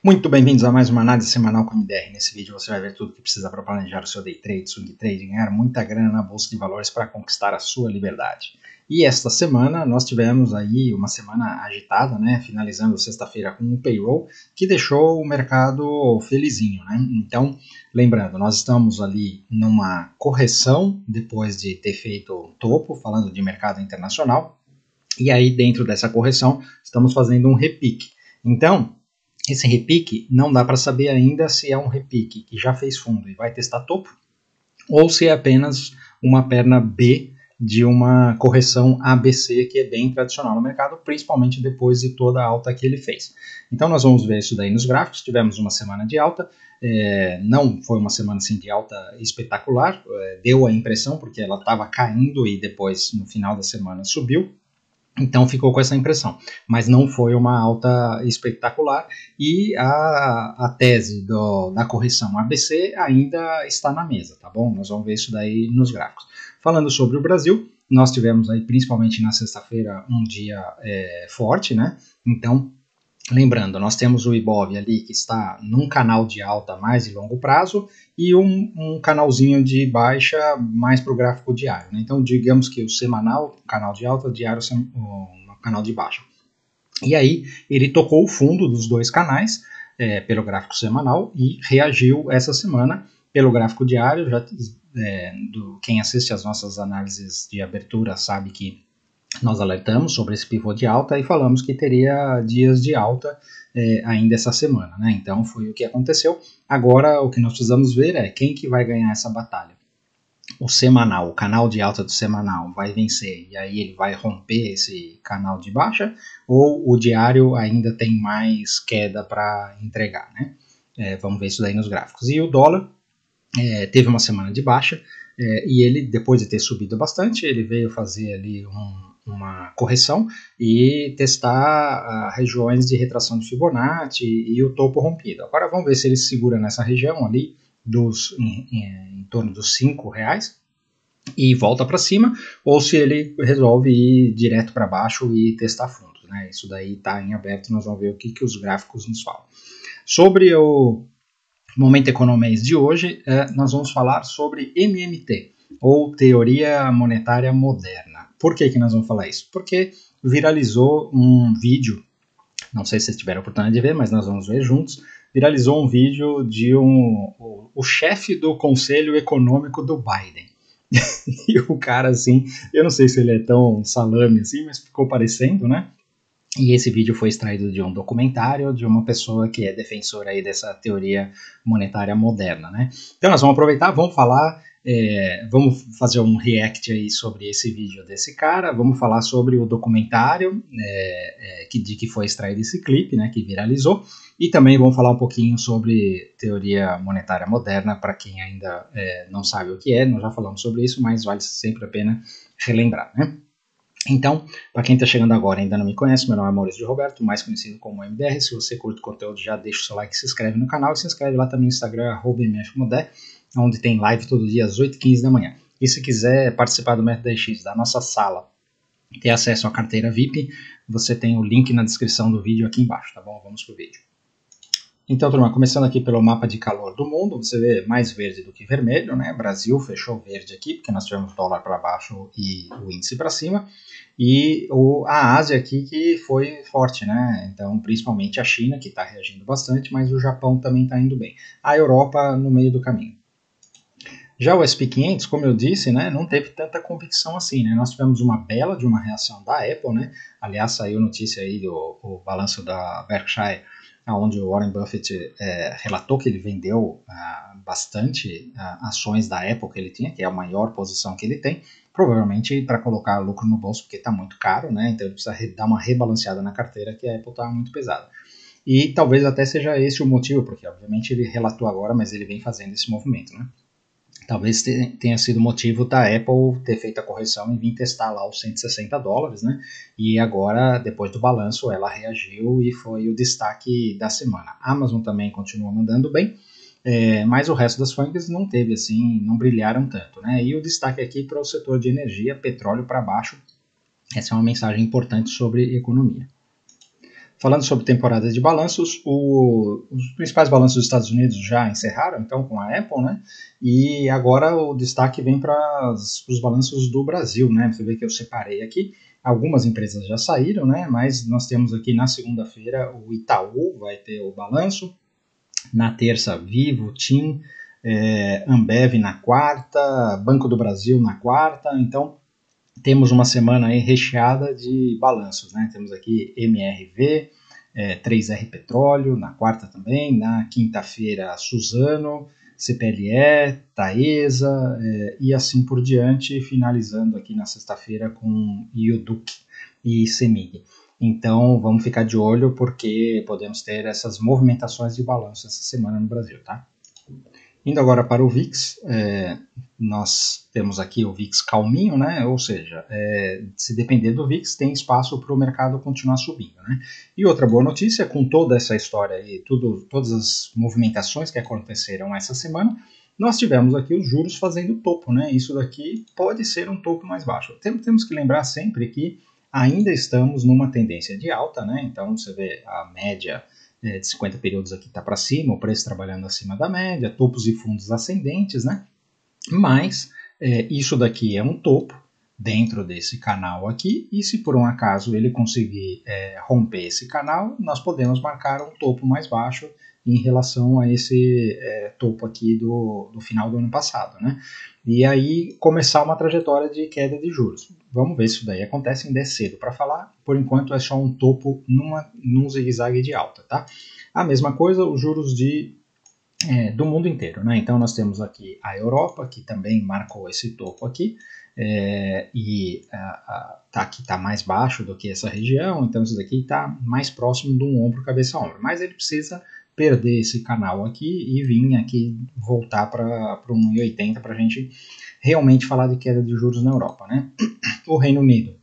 Muito bem-vindos a mais uma análise semanal com o MDR. Nesse vídeo você vai ver tudo o que precisa para planejar o seu day trade, swing trade e ganhar muita grana na bolsa de valores para conquistar a sua liberdade. E esta semana nós tivemos aí uma semana agitada, né? Finalizando sexta-feira com um payroll que deixou o mercado felizinho, né? Então, lembrando, nós estamos ali numa correção depois de ter feito o topo, falando de mercado internacional, e aí dentro dessa correção estamos fazendo um repique. Então, esse repique não dá para saber ainda se é um repique que já fez fundo e vai testar topo, ou se é apenas uma perna B de uma correção ABC que é bem tradicional no mercado, principalmente depois de toda a alta que ele fez. Então nós vamos ver isso daí nos gráficos. Tivemos uma semana de alta, não foi uma semana assim de alta espetacular, deu a impressão porque ela estava caindo e depois no final da semana subiu. Então ficou com essa impressão, mas não foi uma alta espetacular e a tese da correção ABC ainda está na mesa, tá bom? Nós vamos ver isso daí nos gráficos. Falando sobre o Brasil, nós tivemos aí principalmente na sexta-feira um dia forte, né? Então, lembrando, nós temos o Ibov ali que está num canal de alta mais de longo prazo e um canalzinho de baixa mais para o gráfico diário, né? Então, digamos que o semanal, canal de alta, o diário, o canal de baixa. E aí, ele tocou o fundo dos dois canais pelo gráfico semanal e reagiu essa semana pelo gráfico diário. Quem assiste às nossas análises de abertura sabe que nós alertamos sobre esse pivô de alta e falamos que teria dias de alta ainda essa semana, né? Então foi o que aconteceu. Agora o que nós precisamos ver é quem que vai ganhar essa batalha. O semanal, o canal de alta do semanal vai vencer e aí ele vai romper esse canal de baixa, ou o diário ainda tem mais queda para entregar, né? Vamos ver isso daí nos gráficos. E o dólar teve uma semana de baixa e ele, depois de ter subido bastante, ele veio fazer ali uma correção e testar regiões de retração de Fibonacci e o topo rompido. Agora vamos ver se ele segura nessa região ali em torno dos R$5 e volta para cima, ou se ele resolve ir direto para baixo e testar fundos, né? Isso daí está em aberto, nós vamos ver o que os gráficos nos falam. Sobre o Momento Economês de hoje, nós vamos falar sobre MMT, ou Teoria Monetária Moderna. Por que nós vamos falar isso? Porque viralizou um vídeo, não sei se vocês tiveram a oportunidade de ver, mas nós vamos ver juntos, viralizou um vídeo de o chefe do Conselho Econômico do Biden. E o cara, assim, eu não sei se ele é tão salame assim, mas ficou parecendo, né? E esse vídeo foi extraído de um documentário de uma pessoa que é defensora aí dessa teoria monetária moderna, né? Então nós vamos aproveitar, vamos falar, vamos fazer um react aí sobre esse vídeo desse cara, vamos falar sobre o documentário de que foi extraído esse clipe, né, que viralizou, e também vamos falar um pouquinho sobre teoria monetária moderna, para quem ainda não sabe o que é, nós já falamos sobre isso, mas vale sempre a pena relembrar, né? Então, para quem está chegando agora e ainda não me conhece, meu nome é Maurício de Roberto, mais conhecido como MDR. Se você curte o conteúdo, já deixa o seu like, se inscreve no canal e se inscreve lá também no Instagram, @mfmodé, onde tem live todo dia às 8h15 da manhã. E se quiser participar do Método X, da nossa sala, ter acesso à carteira VIP, você tem o link na descrição do vídeo aqui embaixo, tá bom? Vamos pro vídeo. Então, turma, começando aqui pelo mapa de calor do mundo, você vê mais verde do que vermelho, né? Brasil fechou verde aqui, porque nós tivemos dólar para baixo e o índice para cima. E a Ásia aqui que foi forte, né? Então, principalmente a China, que está reagindo bastante, mas o Japão também está indo bem. A Europa no meio do caminho. Já o S&P 500, como eu disse, né, não teve tanta convicção assim, né? Nós tivemos uma bela de uma reação da Apple, né? Aliás, saiu notícia aí do balanço da Berkshire, onde o Warren Buffett relatou que ele vendeu bastante ações da Apple que ele tinha, que é a maior posição que ele tem, provavelmente para colocar lucro no bolso, porque está muito caro, né? Então ele precisa dar uma rebalanceada na carteira, que a Apple está muito pesada. E talvez até seja esse o motivo, porque obviamente ele relatou agora, mas ele vem fazendo esse movimento, né? Talvez tenha sido o motivo da Apple ter feito a correção e vir testar lá os $160, né? E agora, depois do balanço, ela reagiu e foi o destaque da semana. A Amazon também continua mandando bem, mas o resto das FANGs não teve assim, não brilharam tanto, né? E o destaque aqui para o setor de energia, petróleo para baixo. Essa é uma mensagem importante sobre economia. Falando sobre temporada de balanços, os principais balanços dos Estados Unidos já encerraram, então, com a Apple, né? E agora o destaque vem para os balanços do Brasil, né? Você vê que eu separei aqui. Algumas empresas já saíram, né? Mas nós temos aqui na segunda-feira o Itaú vai ter o balanço, na terça Vivo, TIM, Ambev na quarta, Banco do Brasil na quarta, então temos uma semana aí recheada de balanços, né? Temos aqui MRV, 3R Petróleo, na quarta também, na quinta-feira Suzano, CPLE, Taesa, e assim por diante, finalizando aqui na sexta-feira com Ioduc e Semig. Então vamos ficar de olho porque podemos ter essas movimentações de balanço essa semana no Brasil, tá? Indo agora para o VIX, nós temos aqui o VIX calminho, né? Ou seja, se depender do VIX, tem espaço para o mercado continuar subindo, né? E outra boa notícia, com toda essa história e todas as movimentações que aconteceram essa semana, nós tivemos aqui os juros fazendo topo, né? Isso daqui pode ser um topo mais baixo. Temos que lembrar sempre que ainda estamos numa tendência de alta, né? Então você vê a média de 50 períodos aqui está para cima, o preço trabalhando acima da média, topos e fundos ascendentes, né? Mas isso daqui é um topo dentro desse canal aqui, e se por um acaso ele conseguir romper esse canal, nós podemos marcar um topo mais baixo em relação a esse topo aqui do final do ano passado, né? E aí começar uma trajetória de queda de juros. Vamos ver se isso daí acontece, ainda é cedo para falar, por enquanto é só um topo num zigue-zague de alta, tá? A mesma coisa, os juros do mundo inteiro, né? Então nós temos aqui a Europa, que também marcou esse topo aqui, aqui está mais baixo do que essa região, então isso daqui está mais próximo de um ombro, cabeça a ombro, mas ele precisa perder esse canal aqui e vir aqui voltar para 1,80 para a gente realmente falar de queda de juros na Europa, né? O Reino Unido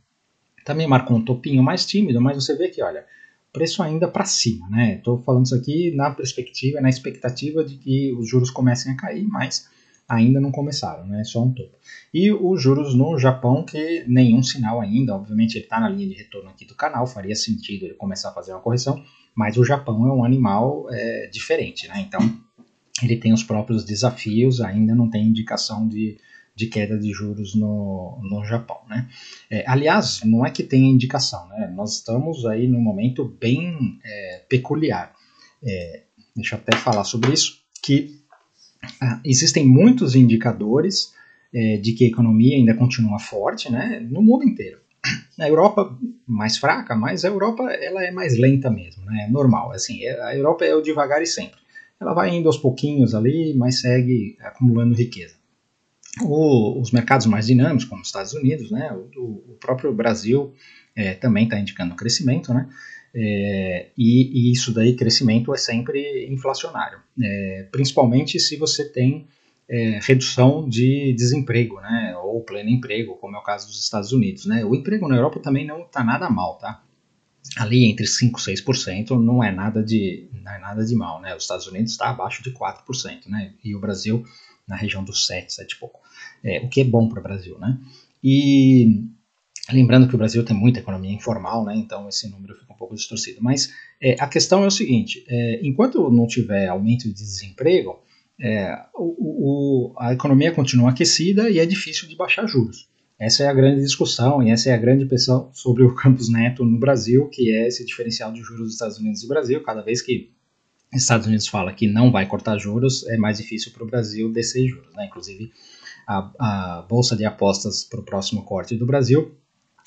também marcou um topinho mais tímido, mas você vê que, olha, preço ainda para cima, né? Estou falando isso aqui na expectativa de que os juros comecem a cair, mas ainda não começaram, né? É só um topo. E os juros no Japão, que nenhum sinal ainda, obviamente ele está na linha de retorno aqui do canal, faria sentido ele começar a fazer uma correção, mas o Japão é um animal diferente, né? Então ele tem os próprios desafios, ainda não tem indicação de queda de juros no Japão, né? Aliás, não é que tenha indicação, né? Nós estamos aí num momento bem peculiar. Deixa eu até falar sobre isso, que existem muitos indicadores de que a economia ainda continua forte, né? No mundo inteiro. Na Europa, mais fraca, mas a Europa ela é mais lenta mesmo, né? É normal, assim, a Europa é o devagar e sempre. Ela vai indo aos pouquinhos ali, mas segue acumulando riqueza. Os mercados mais dinâmicos, como os Estados Unidos, né, o próprio Brasil também está indicando crescimento, né, e isso daí, crescimento é sempre inflacionário, principalmente se você tem redução de desemprego, né, ou pleno emprego, como é o caso dos Estados Unidos, né. O emprego na Europa também não está nada mal, tá? Ali entre 5% e 6% não é nada de mal, né? Os Estados Unidos está abaixo de 4%, né? E o Brasil na região dos 7 e pouco. O que é bom para o Brasil, né? E lembrando que o Brasil tem muita economia informal, né? Então esse número fica um pouco distorcido. Mas a questão é o seguinte, enquanto não tiver aumento de desemprego, a economia continua aquecida e é difícil de baixar juros. Essa é a grande discussão e essa é a grande pressão sobre o Campos Neto no Brasil, que é esse diferencial de juros dos Estados Unidos e do Brasil. Cada vez que os Estados Unidos fala que não vai cortar juros, é mais difícil para o Brasil descer juros, né? Inclusive, a bolsa de apostas para o próximo corte do Brasil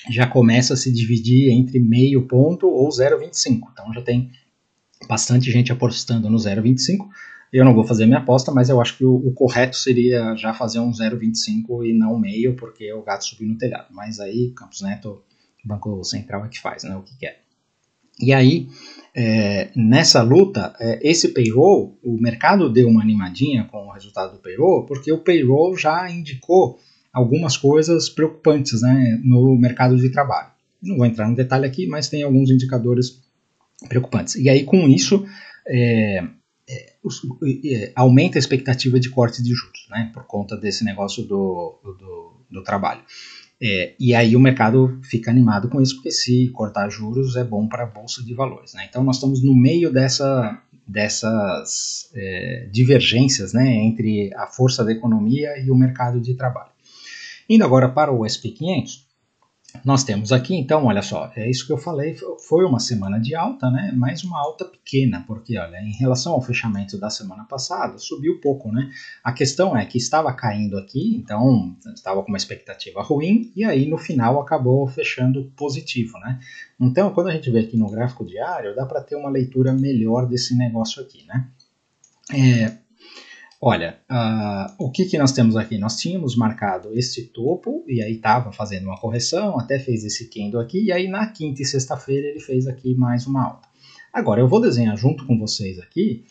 já começa a se dividir entre meio ponto ou 0,25. Então já tem bastante gente apostando no 0,25. Eu não vou fazer minha aposta, mas eu acho que o correto seria já fazer um 0,25 e não meio, porque é o gato subiu no telhado. Mas aí, Campos Neto, Banco Central é que faz, né, o que quer. E aí, nessa luta, esse payroll, o mercado deu uma animadinha com o resultado do payroll, porque o payroll já indicou algumas coisas preocupantes, né, no mercado de trabalho. Não vou entrar no detalhe aqui, mas tem alguns indicadores preocupantes. E aí, com isso, aumenta a expectativa de corte de juros, né, por conta desse negócio do trabalho. E aí o mercado fica animado com isso, porque se cortar juros é bom para a Bolsa de Valores, né? Então nós estamos no meio dessas divergências, né, entre a força da economia e o mercado de trabalho. Indo agora para o SP500, nós temos aqui, então, olha só, é isso que eu falei, foi uma semana de alta, né, mas uma alta pequena, porque, olha, em relação ao fechamento da semana passada, subiu pouco, né, a questão é que estava caindo aqui, então, estava com uma expectativa ruim, e aí, no final, acabou fechando positivo, né, então, quando a gente vê aqui no gráfico diário, dá para ter uma leitura melhor desse negócio aqui, né. Olha, o que nós temos aqui? Nós tínhamos marcado esse topo e aí estava fazendo uma correção, até fez esse candle aqui, e aí na quinta e sexta-feira ele fez aqui mais uma alta. Agora, eu vou desenhar junto com vocês aqui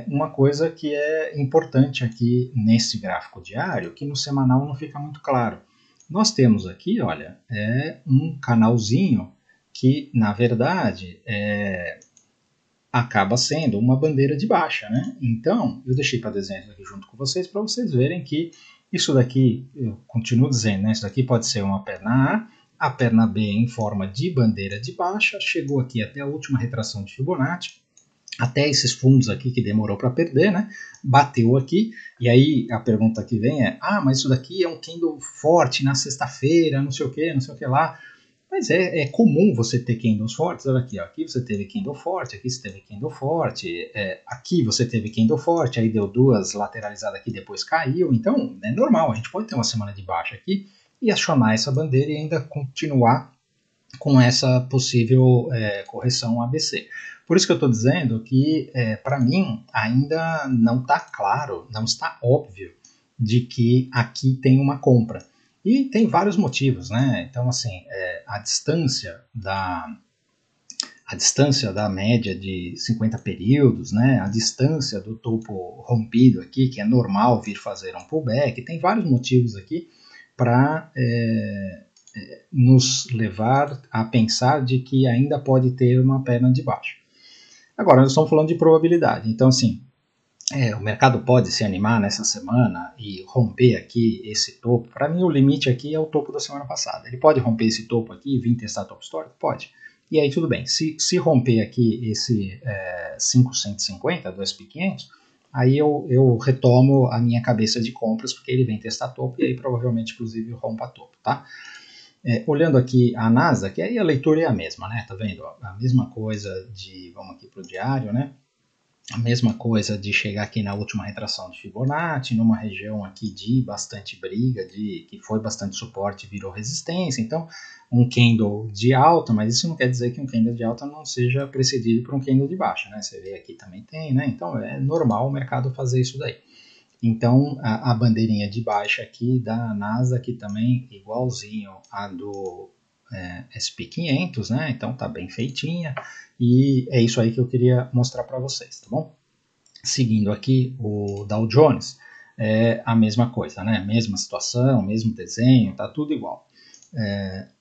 uma coisa que é importante aqui nesse gráfico diário, que no semanal não fica muito claro. Nós temos aqui, olha, um canalzinho que, na verdade, acaba sendo uma bandeira de baixa, né? Então, eu deixei para desenhar isso aqui junto com vocês para vocês verem que isso daqui, eu continuo dizendo, né? Isso daqui pode ser uma perna A perna B em forma de bandeira de baixa, chegou aqui até a última retração de Fibonacci, até esses fundos aqui que demorou para perder, né? Bateu aqui, e aí a pergunta que vem é, mas isso daqui é um candle forte na sexta-feira, não sei o que lá. Mas é comum você ter candles fortes. Olha aqui, ó, aqui você teve candle forte, aqui você teve candle forte, aqui você teve candle forte, aí deu duas lateralizadas aqui, depois caiu. Então é normal, a gente pode ter uma semana de baixa aqui e acionar essa bandeira e ainda continuar com essa possível correção ABC. Por isso que eu estou dizendo que, para mim, ainda não está claro, não está óbvio de que aqui tem uma compra. E tem vários motivos, né? Então, assim, a distância da média de 50 períodos, né? A distância do topo rompido aqui, que é normal vir fazer um pullback, tem vários motivos aqui para nos levar a pensar de que ainda pode ter uma perna de baixo. Agora, nós estamos falando de probabilidade, então, assim, o mercado pode se animar nessa semana e romper aqui esse topo. Para mim, o limite aqui é o topo da semana passada. Ele pode romper esse topo aqui e vir testar topo histórico? Pode. E aí, tudo bem. Se romper aqui esse 550 do SP500, aí eu retomo a minha cabeça de compras, porque ele vem testar topo e aí provavelmente, inclusive, rompa topo, tá? Olhando aqui a Nasdaq, aí a leitura é a mesma, né? Tá vendo? A mesma coisa vamos aqui para o diário, né? A mesma coisa de chegar aqui na última retração de Fibonacci, numa região aqui de bastante briga, que foi bastante suporte e virou resistência. Então, um candle de alta, mas isso não quer dizer que um candle de alta não seja precedido por um candle de baixa, né? Você vê aqui também tem, né? Então, é normal o mercado fazer isso daí. Então, a bandeirinha de baixa aqui da Nasdaq também igualzinho a do SP500, né? Então, tá bem feitinha. E é isso aí que eu queria mostrar para vocês, tá bom? Seguindo aqui o Dow Jones, a mesma coisa, né? Mesma situação, mesmo desenho, tá tudo igual.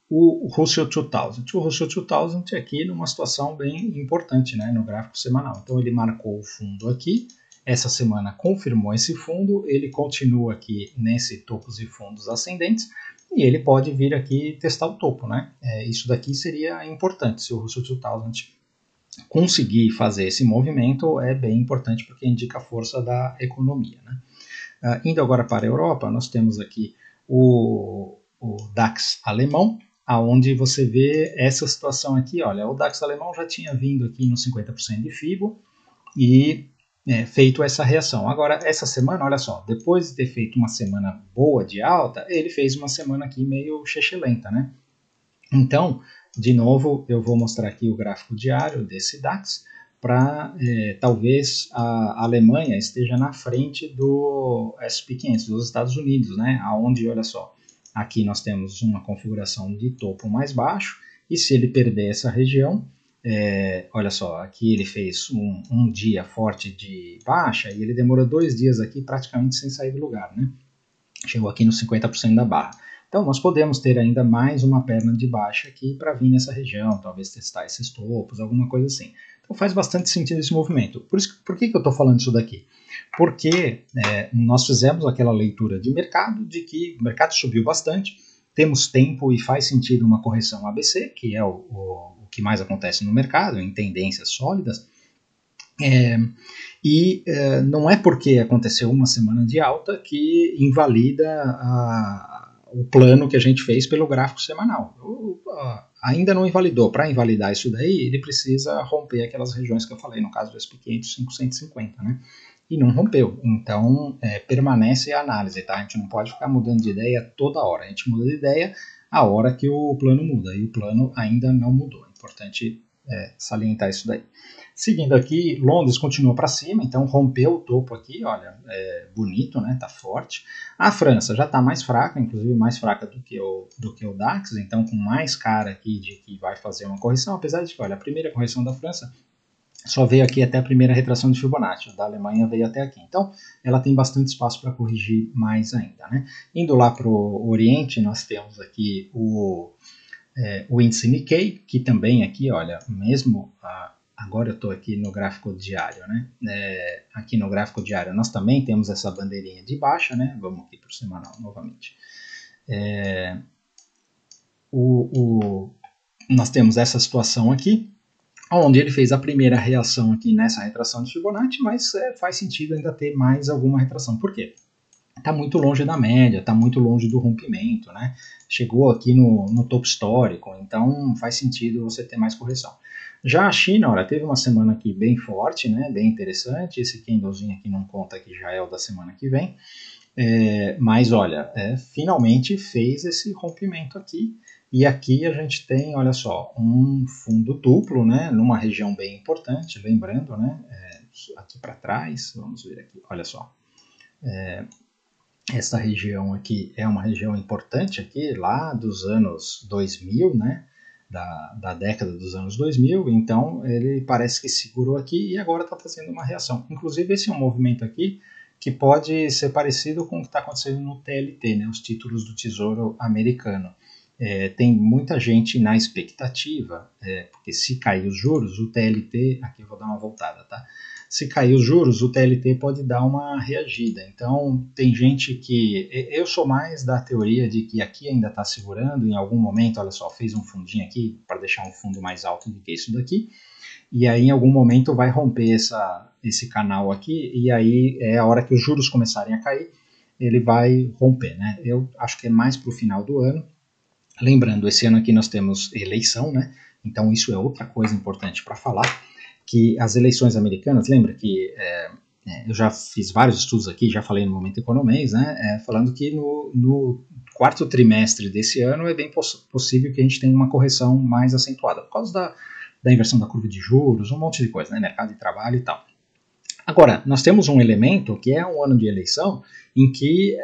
O Russell 2000. O Russell 2000 aqui numa situação bem importante, né? No gráfico semanal. Então ele marcou o fundo aqui, essa semana confirmou esse fundo, ele continua aqui nesse topos e fundos ascendentes, e ele pode vir aqui testar o topo, né? Isso daqui seria importante, se o Russell 2000 conseguir fazer esse movimento, é bem importante porque indica a força da economia, né? Indo agora para a Europa, nós temos aqui o DAX alemão, aonde você vê essa situação aqui, olha, o DAX alemão já tinha vindo aqui no 50% de FIBO e feito essa reação. Agora, essa semana, olha só, depois de ter feito uma semana boa de alta, ele fez uma semana aqui meio lenta, né? Então, de novo, eu vou mostrar aqui o gráfico diário desse DAX para talvez a Alemanha esteja na frente do SP500, dos Estados Unidos, né? Aonde, olha só, aqui nós temos uma configuração de topo mais baixo, e se ele perder essa região, olha só, aqui ele fez um dia forte de baixa e ele demorou 2 dias aqui praticamente sem sair do lugar, né? Chegou aqui no 50% da barra. Então, nós podemos ter ainda mais uma perna de baixa aqui para vir nessa região, talvez testar esses topos, alguma coisa assim. Então, faz bastante sentido esse movimento. Por que eu estou falando isso daqui? Porque nós fizemos aquela leitura de mercado, de que o mercado subiu bastante, temos tempo e faz sentido uma correção ABC, que é o que mais acontece no mercado, em tendências sólidas. Não é porque aconteceu uma semana de alta que invalida o plano que a gente fez pelo gráfico semanal. Ainda não invalidou. Para invalidar isso daí, ele precisa romper aquelas regiões que eu falei, no caso do SP500, 550, né? E não rompeu. Então, permanece a análise, tá? A gente não pode ficar mudando de ideia toda hora. A gente muda de ideia a hora que o plano muda. E o plano ainda não mudou. É importante salientar isso daí. Seguindo aqui, Londres continua para cima, então rompeu o topo aqui, olha, bonito, né? Tá forte. A França já está mais fraca, inclusive mais fraca do que o DAX, então com mais cara aqui de que vai fazer uma correção, apesar de que, olha, a primeira correção da França só veio aqui até a primeira retração de Fibonacci, da Alemanha veio até aqui. Então, ela tem bastante espaço para corrigir mais ainda, né? Indo lá para o Oriente, nós temos aqui o índice Nikkei, que também aqui, olha, mesmo agora eu estou aqui no gráfico diário, né? Aqui no gráfico diário nós também temos essa bandeirinha de baixa, né? Vamos aqui para o semanal novamente. Nós temos essa situação aqui, onde ele fez a primeira reação aqui nessa retração de Fibonacci, mas faz sentido ainda ter mais alguma retração. Por quê? Está muito longe da média, está muito longe do rompimento, né? Chegou aqui no topo histórico, então faz sentido você ter mais correção. Já a China, olha, teve uma semana aqui bem forte, né? Bem interessante. Esse candlezinho aqui não conta que já é o da semana que vem. Mas olha, finalmente fez esse rompimento aqui. E aqui a gente tem, olha só, um fundo duplo, né? Numa região bem importante, lembrando, né? Aqui para trás, vamos ver aqui, olha só. Essa região aqui é uma região importante aqui, lá dos anos 2000, né? Da década dos anos 2000, então ele parece que segurou aqui e agora está fazendo uma reação. Inclusive esse é um movimento aqui que pode ser parecido com o que está acontecendo no TLT, né, os títulos do Tesouro americano. Tem muita gente na expectativa, porque se cair os juros, o TLT, aqui eu vou dar uma voltada, tá? Se cair os juros, o TLT pode dar uma reagida. Então, tem gente que... Eu sou mais da teoria de que aqui ainda está segurando, em algum momento, olha só, fez um fundinho aqui para deixar um fundo mais alto do que isso daqui, e aí em algum momento vai romper esse canal aqui, e aí é a hora que os juros começarem a cair, ele vai romper, né? Eu acho que é mais para o final do ano. Lembrando, esse ano aqui nós temos eleição, né? Então isso é outra coisa importante para falar, que as eleições americanas, lembra que eu já fiz vários estudos aqui, já falei no Momento Economês, né, falando que no quarto trimestre desse ano é bem possível que a gente tenha uma correção mais acentuada, por causa da inversão da curva de juros, um monte de coisa, né, mercado de trabalho e tal. Agora, nós temos um elemento que é um ano de eleição em que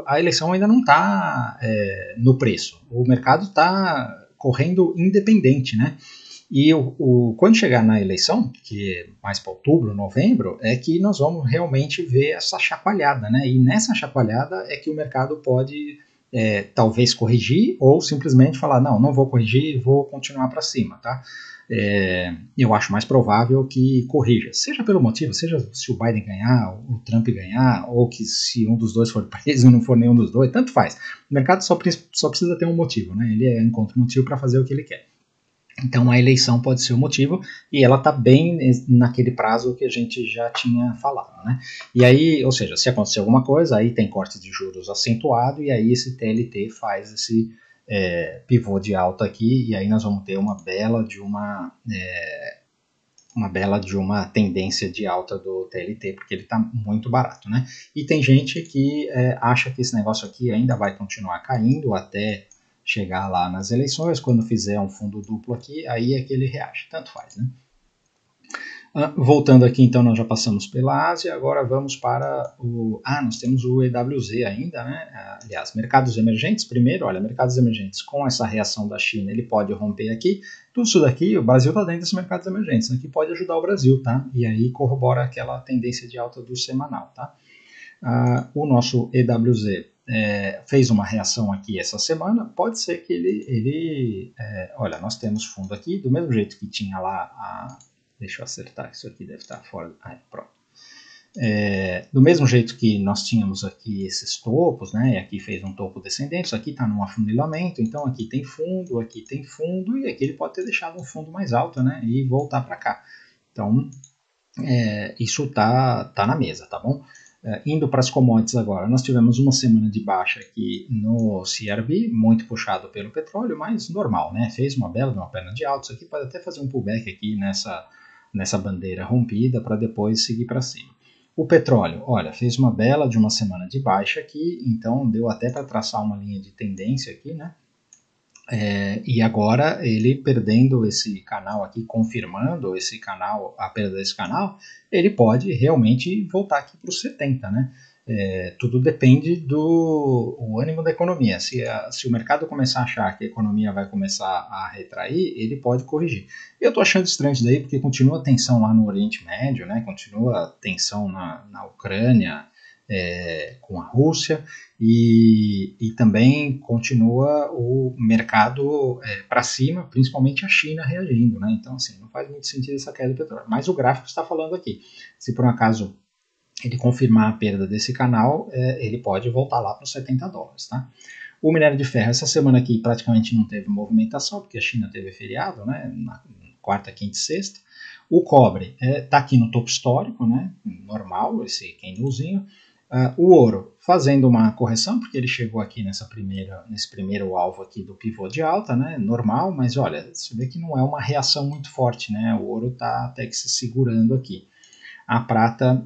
a eleição ainda não está no preço, o mercado está correndo independente, né? E quando chegar na eleição, que é mais para outubro, novembro, é que nós vamos realmente ver essa chacoalhada, né? E nessa chacoalhada é que o mercado pode talvez corrigir ou simplesmente falar, não vou corrigir, vou continuar para cima, tá? Eu acho mais provável que corrija, seja pelo motivo, seja se o Biden ganhar, o Trump ganhar, ou que se um dos dois for preso e não for nenhum dos dois, tanto faz. O mercado só precisa ter um motivo, né? Ele encontra um motivo para fazer o que ele quer. Então a eleição pode ser o motivo e ela está bem naquele prazo que a gente já tinha falado, né? E aí, ou seja, se acontecer alguma coisa, aí tem corte de juros acentuado e aí esse TLT faz esse pivô de alta aqui e aí nós vamos ter uma bela de uma tendência de alta do TLT, porque ele está muito barato, né? E tem gente que acha que esse negócio aqui ainda vai continuar caindo até chegar lá nas eleições, quando fizer um fundo duplo aqui, aí é que ele reage, tanto faz, né? Voltando aqui, então, nós já passamos pela Ásia, agora vamos para nós temos o EWZ ainda, né? Aliás, mercados emergentes, primeiro, olha, mercados emergentes, com essa reação da China, ele pode romper aqui, tudo isso daqui, o Brasil está dentro desses mercados emergentes, aqui pode ajudar o Brasil, tá? E aí corrobora aquela tendência de alta do semanal, tá? O nosso EWZ fez uma reação aqui essa semana, pode ser que ele olha, nós temos fundo aqui, do mesmo jeito que tinha lá deixa eu acertar, isso aqui deve estar fora, pronto. Do mesmo jeito que nós tínhamos aqui esses topos, né, e aqui fez um topo descendente, isso aqui está num afunilamento, então aqui tem fundo, e aqui ele pode ter deixado um fundo mais alto, né, e voltar para cá. Então, isso tá na mesa, tá bom? Indo para as commodities agora, nós tivemos uma semana de baixa aqui no CRB, muito puxado pelo petróleo, mas normal, né? Fez uma perna de alta, isso aqui pode até fazer um pullback aqui nessa bandeira rompida para depois seguir para cima. O petróleo, olha, fez uma bela de uma semana de baixa aqui, então deu até para traçar uma linha de tendência aqui, né? E agora ele perdendo esse canal aqui, confirmando esse canal, a perda desse canal, ele pode realmente voltar aqui para os 70, né? Tudo depende do ânimo da economia. Se o mercado começar a achar que a economia vai começar a retrair, ele pode corrigir. Eu estou achando estranho isso daí, porque continua tensão lá no Oriente Médio, né? Continua tensão na Ucrânia, com a Rússia, e também continua o mercado para cima, principalmente a China reagindo, né? Então, assim, não faz muito sentido essa queda do petróleo. Mas o gráfico está falando aqui. Se por um acaso ele confirmar a perda desse canal, ele pode voltar lá para os 70 dólares, tá? O minério de ferro, essa semana aqui praticamente não teve movimentação, porque a China teve feriado, né? Na quarta, quinta e sexta. O cobre está aqui no topo histórico, né? Normal, esse candlezinho. O ouro fazendo uma correção, porque ele chegou aqui nesse primeiro alvo aqui do pivô de alta, né? Normal, mas olha, você vê que não é uma reação muito forte, né? O ouro está até que se segurando aqui. A prata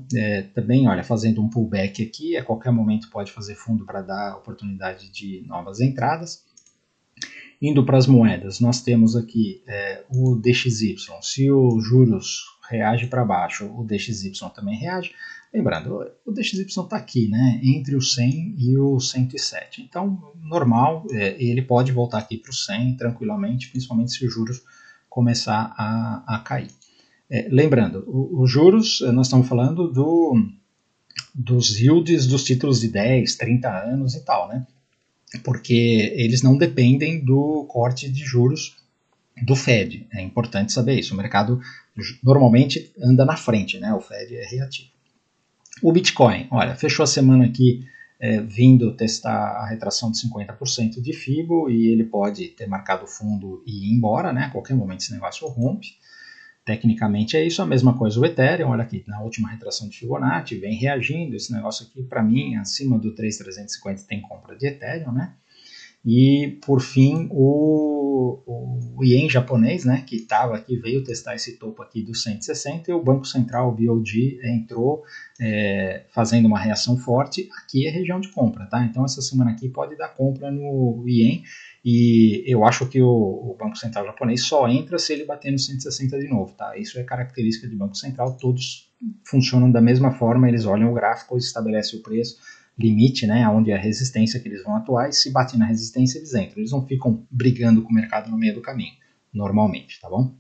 também, olha, fazendo um pullback aqui, a qualquer momento pode fazer fundo para dar oportunidade de novas entradas. Indo para as moedas, nós temos aqui o DXY. Se os juros reage para baixo, o DXY também reage. Lembrando, o DXY está aqui, né, entre o 100 e o 107. Então, normal, ele pode voltar aqui para o 100 tranquilamente, principalmente se os juros começar a cair. Lembrando, os juros, nós estamos falando dos yields dos títulos de 10, 30 anos e tal, né? Porque eles não dependem do corte de juros do Fed. É importante saber isso. O mercado normalmente anda na frente, né? O Fed é reativo. O Bitcoin, olha, fechou a semana aqui vindo testar a retração de 50% de FIBO e ele pode ter marcado fundo e ir embora, né? A qualquer momento esse negócio rompe. Tecnicamente é isso, a mesma coisa o Ethereum, olha aqui, na última retração de Fibonacci, vem reagindo, esse negócio aqui para mim, acima do 3.350 tem compra de Ethereum, né? E por fim o Yen japonês, né, que estava aqui, veio testar esse topo aqui do 160 e o Banco Central, o BOJ, entrou fazendo uma reação forte, aqui é região de compra, tá? Então essa semana aqui pode dar compra no Yen e eu acho que o Banco Central japonês só entra se ele bater no 160 de novo, tá? Isso é característica de Banco Central, todos funcionam da mesma forma, eles olham o gráfico, estabelecem o preço, limite, né, onde é a resistência que eles vão atuar, e se bater na resistência eles entram. Eles não ficam brigando com o mercado no meio do caminho, normalmente, tá bom?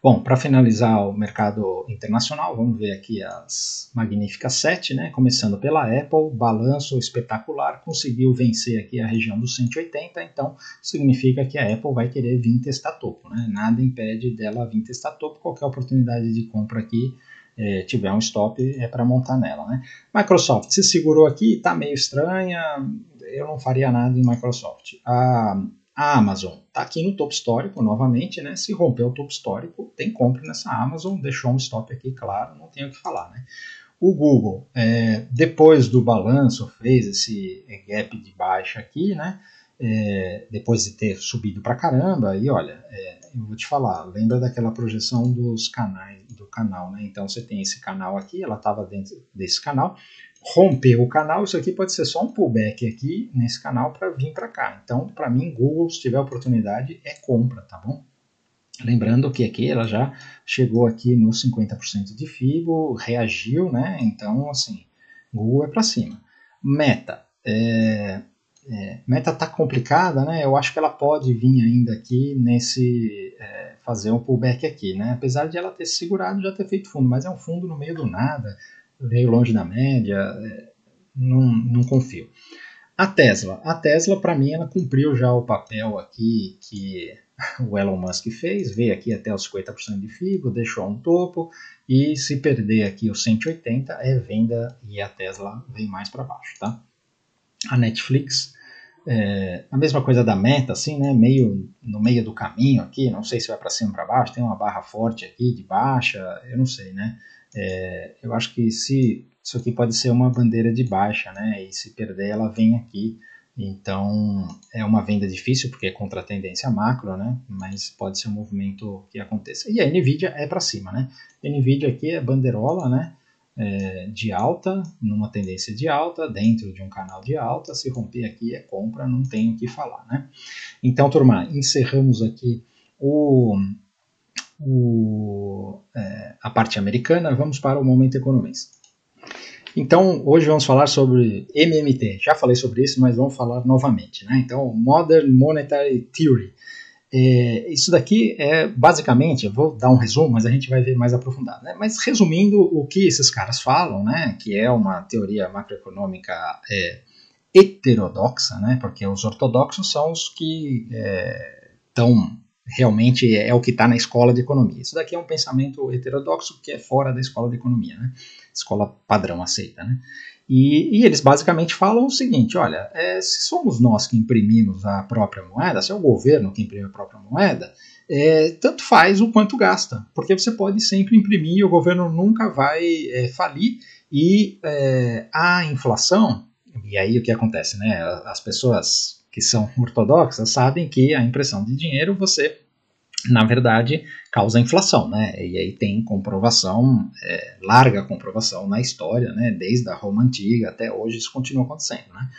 Bom, para finalizar o mercado internacional, vamos ver aqui as magníficas 7, né? Começando pela Apple, balanço espetacular, conseguiu vencer aqui a região dos 180, então significa que a Apple vai querer vir testar topo, né? Nada impede dela vir testar topo, qualquer oportunidade de compra aqui, tiver um stop, é para montar nela, né? Microsoft se segurou aqui, está meio estranha, eu não faria nada em Microsoft. A Amazon está aqui no topo histórico novamente, né? Se romper o topo histórico, tem compra nessa Amazon, deixou um stop aqui, claro, não tem o que falar, né? O Google, depois do balanço, fez esse gap de baixa aqui, né? Depois de ter subido pra caramba, e olha, eu vou te falar, lembra daquela projeção dos canais, do canal, né? Então você tem esse canal aqui, ela estava dentro desse canal, rompeu o canal, isso aqui pode ser só um pullback aqui nesse canal para vir para cá. Então, para mim, Google, se tiver oportunidade, é compra, tá bom? Lembrando que aqui ela já chegou aqui nos 50% de FIBO, reagiu, né? Então, assim, Google é para cima. Meta. Meta tá complicada, né? Eu acho que ela pode vir ainda aqui fazer um pullback aqui, né? Apesar de ela ter segurado, já ter feito fundo, mas é um fundo no meio do nada, meio longe da média, não confio. A Tesla para mim, ela cumpriu já o papel aqui que o Elon Musk fez, veio aqui até os 50% de FIBO, deixou um topo, e se perder aqui os 180 é venda e a Tesla vem mais para baixo, tá? A Netflix, a mesma coisa da Meta, assim, né, no meio do caminho aqui, não sei se vai para cima ou para baixo, tem uma barra forte aqui de baixa, eu não sei, né? Eu acho que isso aqui pode ser uma bandeira de baixa, né? E se perder ela vem aqui. Então é uma venda difícil porque é contra a tendência macro, né? Mas pode ser um movimento que aconteça. E a Nvidia é para cima, né? A Nvidia aqui é bandeirola, né? De alta, numa tendência de alta, dentro de um canal de alta. Se romper aqui é compra, não tem o que falar, né? Então, turma, encerramos aqui a parte americana. Vamos para o Momento Economista. Então, hoje vamos falar sobre MMT. Já falei sobre isso, mas vamos falar novamente, né? Então, Modern Monetary Theory. Isso daqui basicamente, eu vou dar um resumo, mas a gente vai ver mais aprofundado, né? Mas resumindo o que esses caras falam, né? Que é uma teoria macroeconômica heterodoxa, né? Porque os ortodoxos são os que estão... realmente é o que está na escola de economia. Isso daqui é um pensamento heterodoxo que é fora da escola de economia, né? Escola padrão aceita, né? E eles basicamente falam o seguinte, olha, se somos nós que imprimimos a própria moeda, se é o governo que imprime a própria moeda, tanto faz o quanto gasta, porque você pode sempre imprimir e o governo nunca vai falir, e a inflação, e aí o que acontece, né? As pessoas que são ortodoxas sabem que a impressão de dinheiro você, na verdade, causa inflação, né? E aí tem comprovação, larga comprovação na história, né? Desde a Roma Antiga até hoje isso continua acontecendo, né?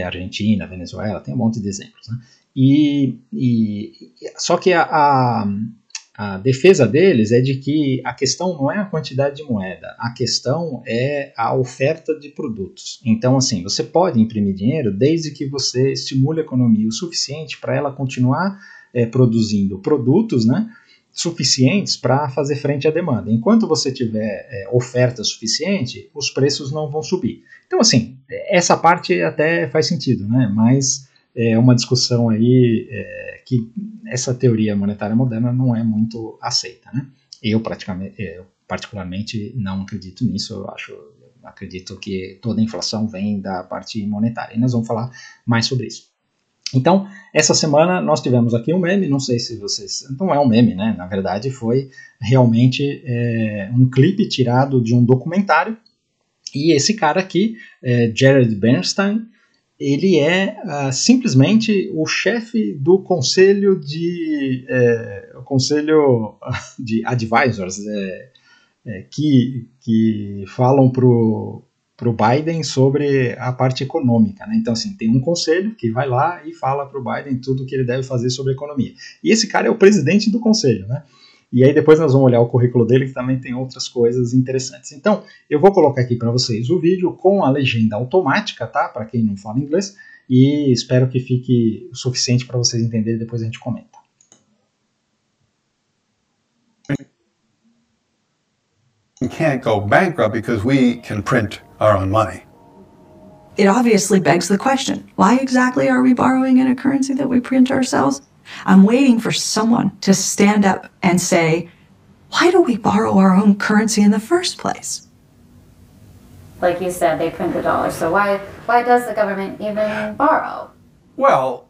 Argentina, Venezuela, tem um monte de exemplos, né? Só que a defesa deles é de que a questão não é a quantidade de moeda, a questão é a oferta de produtos. Então, assim, você pode imprimir dinheiro desde que você estimule a economia o suficiente para ela continuar produzindo produtos, né, suficientes para fazer frente à demanda. Enquanto você tiver oferta suficiente, os preços não vão subir. Então, assim, essa parte até faz sentido, né, mas é uma discussão aí que essa teoria monetária moderna não é muito aceita, né? Eu particularmente não acredito nisso, eu acredito que toda a inflação vem da parte monetária, e nós vamos falar mais sobre isso. Então, essa semana nós tivemos aqui um meme, não sei se vocês... Não é um meme, né? Na verdade foi realmente um clipe tirado de um documentário, e esse cara aqui, Jared Bernstein, ele é simplesmente o chefe do conselho de advisors que falam para o Biden sobre a parte econômica, né? Então, assim, tem um conselho que vai lá e fala para o Biden tudo o que ele deve fazer sobre economia. E esse cara é o presidente do conselho, né? E aí depois nós vamos olhar o currículo dele, que também tem outras coisas interessantes. Então, eu vou colocar aqui para vocês o vídeo com a legenda automática, tá? Para quem não fala inglês, e espero que fique o suficiente para vocês entenderem, depois a gente comenta. We can't go bankrupt because we can print our own money. It obviously begs the question, why exactly are we borrowing in a currency that we print ourselves? I'm waiting for someone to stand up and say, why do we borrow our own currency in the first place? Like you said, they print the dollar, so why does the government even borrow? Well,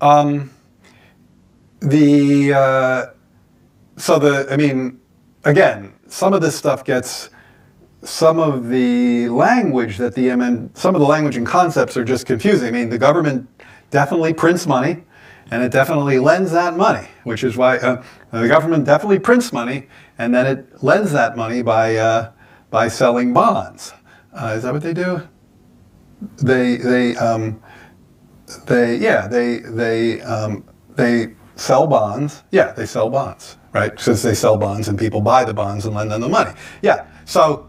again, some of this stuff gets, some of the language some of the language and concepts are just confusing. I mean, the government definitely prints money, and it definitely lends that money, which is why the government definitely prints money, and then it lends that money by selling bonds. Is that what they do? They sell bonds. Yeah, they sell bonds, right? Because they sell bonds and people buy the bonds and lend them the money. Yeah. So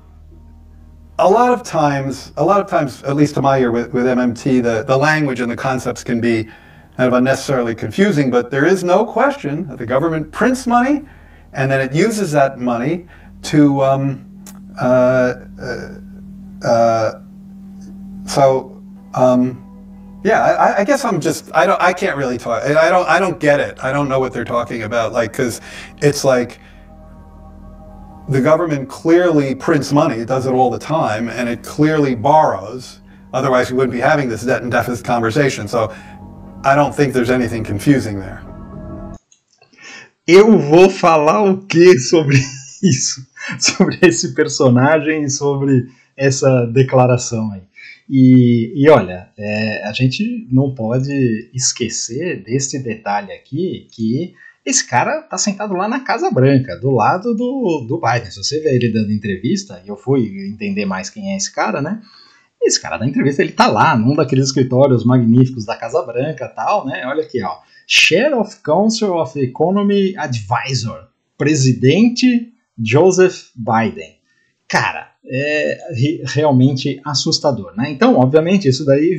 a lot of times, at least to my ear with MMT, the language and the concepts can be kind of unnecessarily confusing, but there is no question that the government prints money and then it uses that money to Yeah, I guess I can't really talk. I don't get it. I don't know what they're talking about. Like, because it's like the government clearly prints money. It does it all the time, and it clearly borrows. Otherwise, we wouldn't be having this debt and deficit conversation. So I don't think there's anything confusing there. Eu vou falar o que sobre isso? Sobre esse personagem e sobre essa declaração aí. E olha, a gente não pode esquecer desse detalhe aqui, que esse cara tá sentado lá na Casa Branca, do lado do Biden. Se você ver ele dando entrevista, e eu fui entender mais quem é esse cara, né? Esse cara da entrevista, ele tá lá, num daqueles escritórios magníficos da Casa Branca e tal, né? Olha aqui, ó. Chair of Council of Economy Advisor, presidente Joseph Biden. Cara, é realmente assustador, né? Então, obviamente, isso daí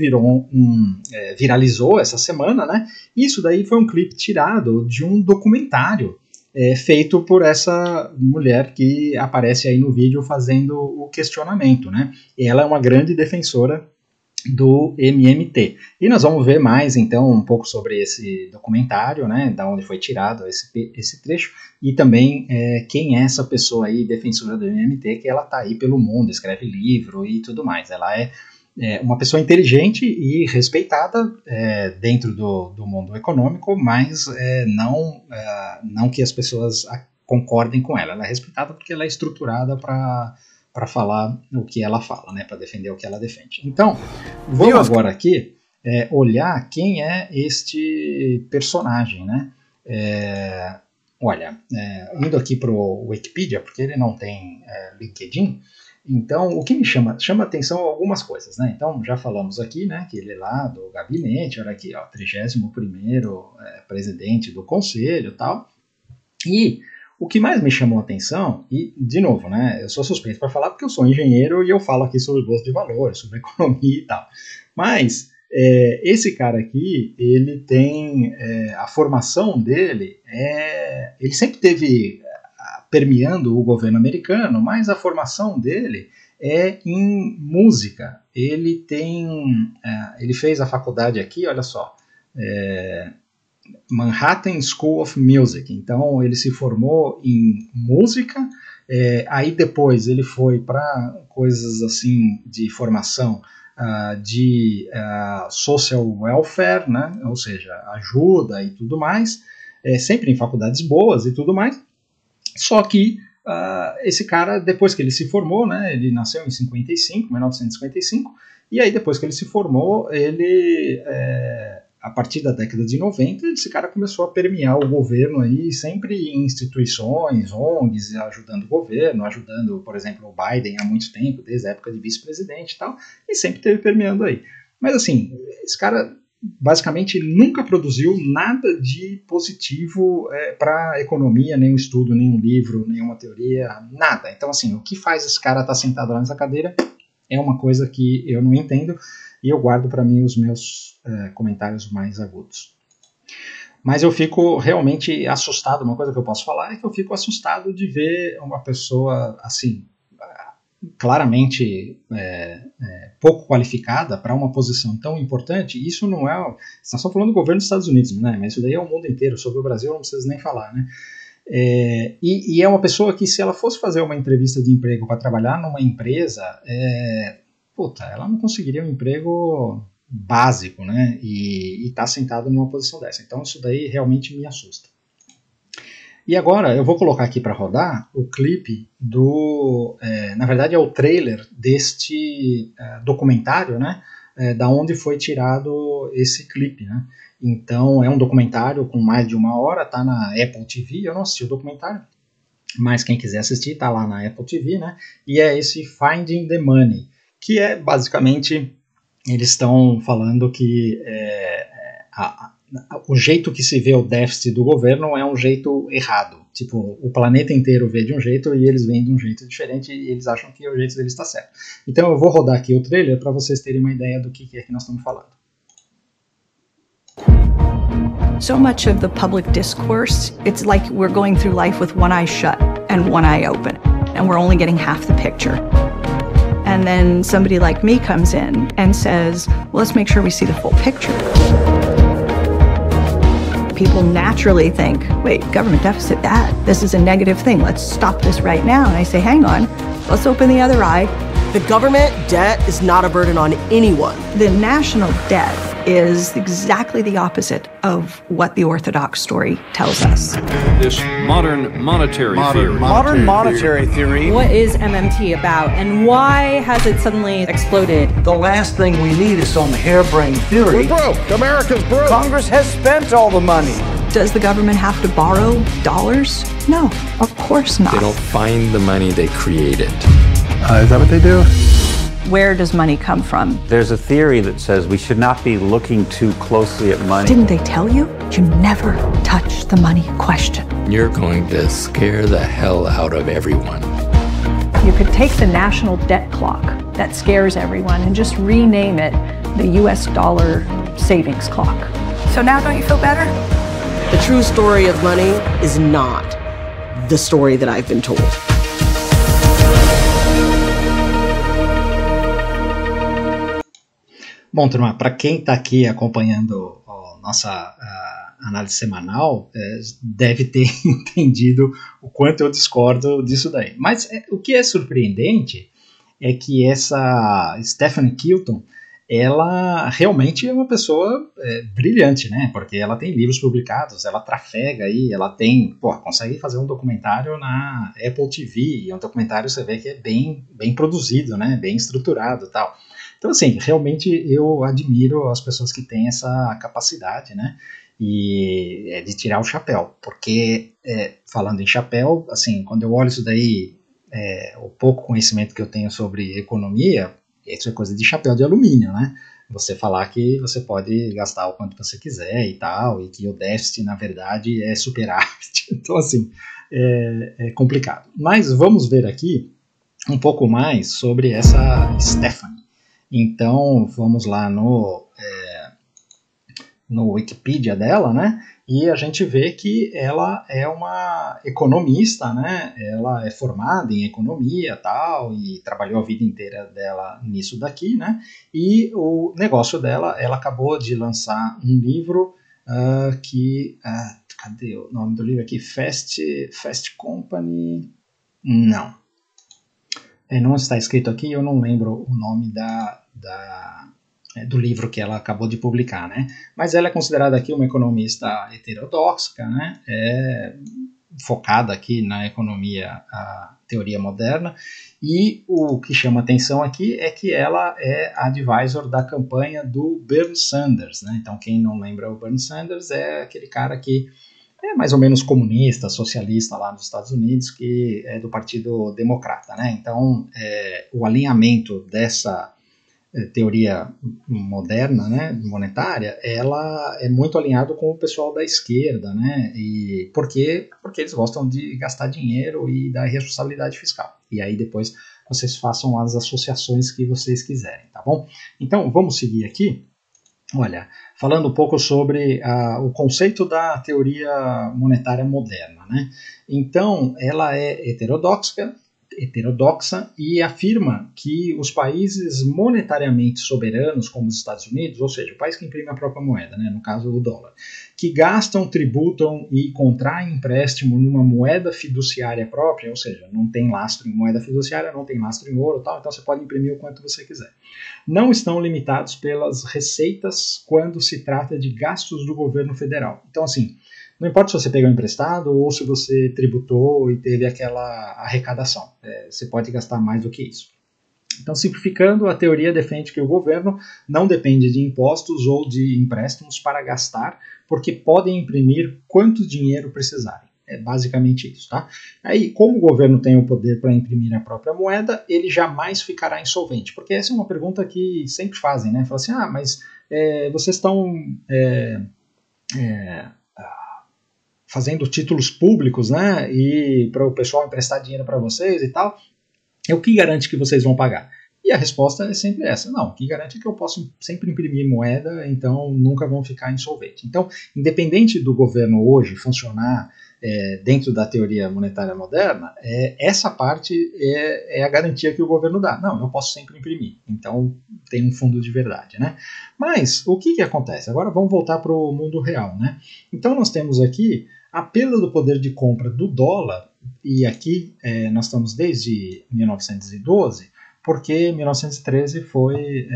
viralizou essa semana, né? Isso daí foi um clipe tirado de um documentário feito por essa mulher que aparece aí no vídeo fazendo o questionamento, né? E ela é uma grande defensora do MMT. E nós vamos ver mais, então, um pouco sobre esse documentário, né, da onde foi tirado esse trecho, e também quem é essa pessoa aí, defensora do MMT, que ela tá aí pelo mundo, escreve livro e tudo mais. Ela é uma pessoa inteligente e respeitada dentro do mundo econômico, mas não que as pessoas concordem com ela. Ela é respeitada porque ela é estruturada para falar o que ela fala, né, para defender o que ela defende. Então, vamos agora aqui olhar quem é este personagem, né? Olha, indo aqui para o Wikipedia, porque ele não tem LinkedIn, então o que me chama atenção algumas coisas, né? Então, já falamos aqui, né, que ele é lá do gabinete, olha aqui, ó, 31º presidente do conselho e tal, e o que mais me chamou a atenção, e de novo, né, eu sou suspeito para falar porque eu sou engenheiro e eu falo aqui sobre bolsa de valores, sobre economia e tal, mas esse cara aqui, ele tem, a formação dele, ele sempre teve permeando o governo americano, mas a formação dele é em música. Ele fez a faculdade aqui, olha só, Manhattan School of Music. Então ele se formou em música, aí depois ele foi para coisas assim de formação de social welfare, né? Ou seja, ajuda e tudo mais, sempre em faculdades boas e tudo mais. Só que esse cara, depois que ele se formou, né, ele nasceu em 1955, e aí depois que ele se formou, ele, a partir da década de 90, esse cara começou a permear o governo aí, sempre em instituições, ONGs, ajudando o governo, ajudando, por exemplo, o Biden há muito tempo, desde a época de vice-presidente e tal, e sempre esteve permeando aí. Mas assim, esse cara basicamente nunca produziu nada de positivo para a economia, nenhum estudo, nenhum livro, nenhuma teoria, nada. Então assim, o que faz esse cara estar sentado lá nessa cadeira é uma coisa que eu não entendo, e eu guardo para mim os meus comentários mais agudos. Mas eu fico realmente assustado, uma coisa que eu posso falar é que eu fico assustado de ver uma pessoa assim, claramente pouco qualificada para uma posição tão importante. Isso não é... Nós estamos falando do governo dos Estados Unidos, né? Mas isso daí é o mundo inteiro. Sobre o Brasil eu não preciso nem falar, né? E é uma pessoa que, se ela fosse fazer uma entrevista de emprego para trabalhar numa empresa, ela não conseguiria um emprego básico, né? E está sentada numa posição dessa. Então isso daí realmente me assusta. E agora eu vou colocar aqui para rodar o clipe na verdade é o trailer deste documentário, né, da onde foi tirado esse clipe, né. Então é um documentário com mais de 1 hora, tá na Apple TV, eu não assisti o documentário, mas quem quiser assistir tá lá na Apple TV, né, e é esse Finding the Money, que é basicamente, eles estão falando que o jeito que se vê o déficit do governo é um jeito errado. Tipo, o planeta inteiro vê de um jeito e eles veem de um jeito diferente e eles acham que o jeito deles está certo. Então eu vou rodar aqui o trailer para vocês terem uma ideia do que é que nós estamos falando. So much of the public discourse, it's like we're going through life with one eye shut and one eye open, and we're only getting half the picture. And then somebody like me comes in and says, well, let's make sure we see the full picture. People naturally think, wait, government deficit, bad. This is a negative thing. Let's stop this right now. And I say, hang on, let's open the other eye. The government debt is not a burden on anyone. The national debt is exactly the opposite of what the orthodox story tells us. This modern monetary theory. Modern monetary theory. What is MMT about, and why has it suddenly exploded? The last thing we need is some harebrained theory. We're broke. America's broke. Congress has spent all the money. Does the government have to borrow dollars? No, of course not. They don't find the money, they create it. Is that what they do? Where does money come from? There's a theory that says we should not be looking too closely at money. Didn't they tell you? You never touch the money question. You're going to scare the hell out of everyone. You could take the national debt clock that scares everyone and just rename it the US dollar savings clock. So now don't you feel better? The true story of money is not the story that I've been told. Bom, turma, para quem está aqui acompanhando a nossa análise semanal, deve ter entendido o quanto eu discordo disso daí. Mas o que é surpreendente é que essa Stephanie Kilton, ela realmente é uma pessoa brilhante, né? Porque ela tem livros publicados, ela trafega aí, ela tem, consegue fazer um documentário na Apple TV, e um documentário você vê que é bem produzido, né? Bem estruturado e tal. Então, assim, realmente eu admiro as pessoas que têm essa capacidade, né? E de tirar o chapéu, porque falando em chapéu, assim, quando eu olho isso daí, o pouco conhecimento que eu tenho sobre economia, isso é coisa de chapéu de alumínio, né? Você falar que você pode gastar o quanto você quiser e tal, e que o déficit, na verdade, é superávit. Então, assim, é complicado. Mas vamos ver aqui um pouco mais sobre essa Stephanie. Então, vamos lá no Wikipedia dela, né? E a gente vê que ela é uma economista, né? Ela é formada em economia tal, e trabalhou a vida inteira dela nisso daqui, né? E o negócio dela, ela acabou de lançar um livro que... cadê o nome do livro aqui? Fast Company... Não. Não está escrito aqui, eu não lembro o nome do livro que ela acabou de publicar, né? Mas ela é considerada aqui uma economista heterodoxa, né? Focada aqui na economia, a teoria moderna, e o que chama atenção aqui é que ela é advisor da campanha do Bernie Sanders, né? Então, quem não lembra o Bernie Sanders é aquele cara que é mais ou menos comunista, socialista lá nos Estados Unidos, que é do Partido Democrata, né? Então, o alinhamento dessa teoria moderna, né, monetária, ela é muito alinhado com o pessoal da esquerda, né? E porque eles gostam de gastar dinheiro e da responsabilidade fiscal. E aí depois vocês façam as associações que vocês quiserem, tá bom? Então, vamos seguir aqui. Olha, falando um pouco sobre o conceito da teoria monetária moderna, né? Então, ela é heterodoxa e afirma que os países monetariamente soberanos, como os Estados Unidos, ou seja, o país que imprime a própria moeda, né, no caso o dólar, que gastam, tributam e contraem empréstimo numa moeda fiduciária própria, ou seja, não tem lastro em moeda fiduciária, não tem lastro em ouro, tal, então você pode imprimir o quanto você quiser. Não estão limitados pelas receitas quando se trata de gastos do governo federal. Então, assim, não importa se você pegou emprestado ou se você tributou e teve aquela arrecadação. Você pode gastar mais do que isso. Então, simplificando, a teoria defende que o governo não depende de impostos ou de empréstimos para gastar, porque podem imprimir quanto dinheiro precisarem. É basicamente isso, tá? Aí, como o governo tem o poder para imprimir a própria moeda, ele jamais ficará insolvente. Porque essa é uma pergunta que sempre fazem, né? Falam assim, mas vocês estão... fazendo títulos públicos, né, e para o pessoal emprestar dinheiro para vocês e tal, o que garante que vocês vão pagar? E a resposta é sempre essa, não, o que garante é que eu posso sempre imprimir moeda, então nunca vão ficar insolventes. Então, independente do governo hoje funcionar dentro da teoria monetária moderna, essa parte é a garantia que o governo dá. Não, eu posso sempre imprimir, então tem um fundo de verdade, né? Mas o que acontece? Agora vamos voltar para o mundo real, né? Então nós temos aqui a perda do poder de compra do dólar, e aqui nós estamos desde 1912, porque em 1913 foi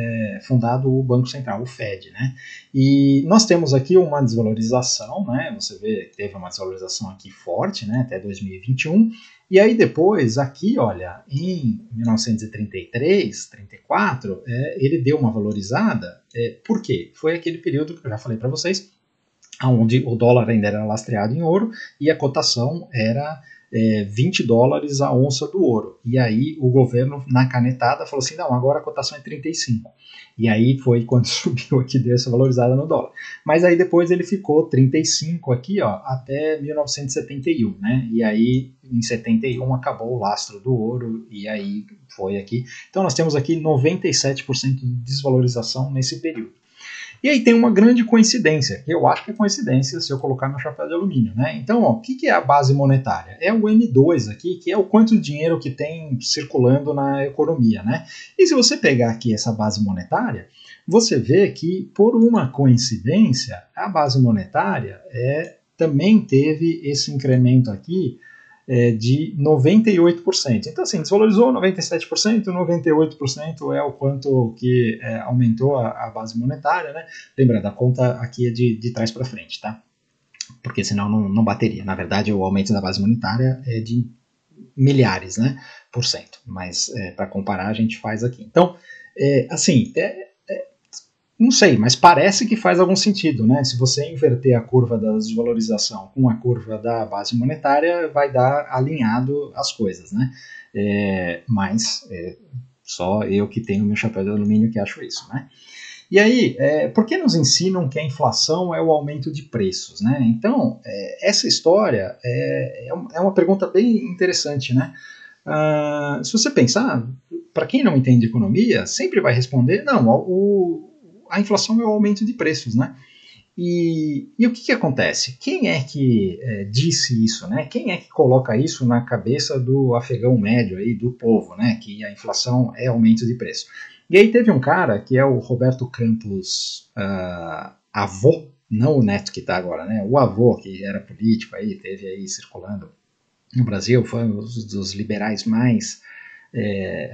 fundado o Banco Central, o Fed, né? E nós temos aqui uma desvalorização, né? Você vê que teve uma desvalorização aqui forte, né? Até 2021. E aí depois, aqui, olha, em 1933, 34, ele deu uma valorizada. Por quê? Foi aquele período que eu já falei para vocês, onde o dólar ainda era lastreado em ouro e a cotação era $20 a onça do ouro. E aí o governo, na canetada, falou assim, não, agora a cotação é 35. E aí foi quando subiu aqui, deu essa valorizada no dólar. Mas aí depois ele ficou 35 aqui, ó, até 1971, né? E aí em 71 acabou o lastro do ouro e aí foi aqui. Então nós temos aqui 97% de desvalorização nesse período. E aí tem uma grande coincidência, que eu acho que é coincidência se eu colocar meu chapéu de alumínio, né? Então, ó, o que é a base monetária? É o M2 aqui, que é o quanto de dinheiro que tem circulando na economia, né? E se você pegar aqui essa base monetária, você vê que, por uma coincidência, a base monetária também teve esse incremento aqui de 98%. Então, assim, desvalorizou 97%, 98% é o quanto que aumentou a base monetária, né? Lembrando, a conta aqui é de trás para frente, tá? Porque senão não bateria. Na verdade, o aumento da base monetária é de milhares, né, por cento. Mas, para comparar, a gente faz aqui. Então, assim, não sei, mas parece que faz algum sentido, né? Se você inverter a curva da desvalorização com a curva da base monetária, vai dar alinhado as coisas, né? Mas só eu que tenho meu chapéu de alumínio que acho isso, né? E aí, por que nos ensinam que a inflação é o aumento de preços, né? Então, essa história é uma pergunta bem interessante, né? Se você pensar, para quem não entende economia, sempre vai responder, não, a inflação é o aumento de preços, né? E o que acontece? Quem é que disse isso, né? Quem é que coloca isso na cabeça do afegão médio aí, do povo, né? Que a inflação é aumento de preço. E aí teve um cara que é o Roberto Campos avô, não o neto que está agora, né? O avô que era político aí, teve aí circulando no Brasil, foi um dos liberais mais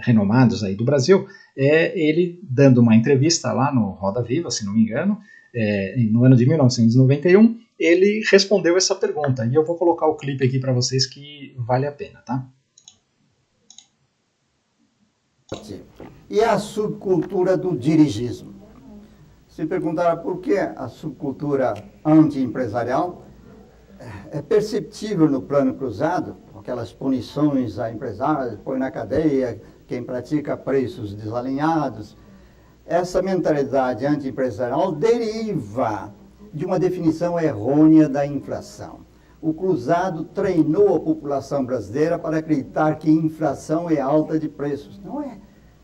renomados aí do Brasil, ele dando uma entrevista lá no Roda Viva, se não me engano, no ano de 1991, ele respondeu essa pergunta, e eu vou colocar o clipe aqui para vocês que vale a pena, tá? E a subcultura do dirigismo? Se perguntar por que a subcultura anti-empresarial é perceptível no plano cruzado, aquelas punições a empresários, põe na cadeia quem pratica preços desalinhados. Essa mentalidade anti-empresarial deriva de uma definição errônea da inflação. O cruzado treinou a população brasileira para acreditar que inflação é alta de preços. Não é.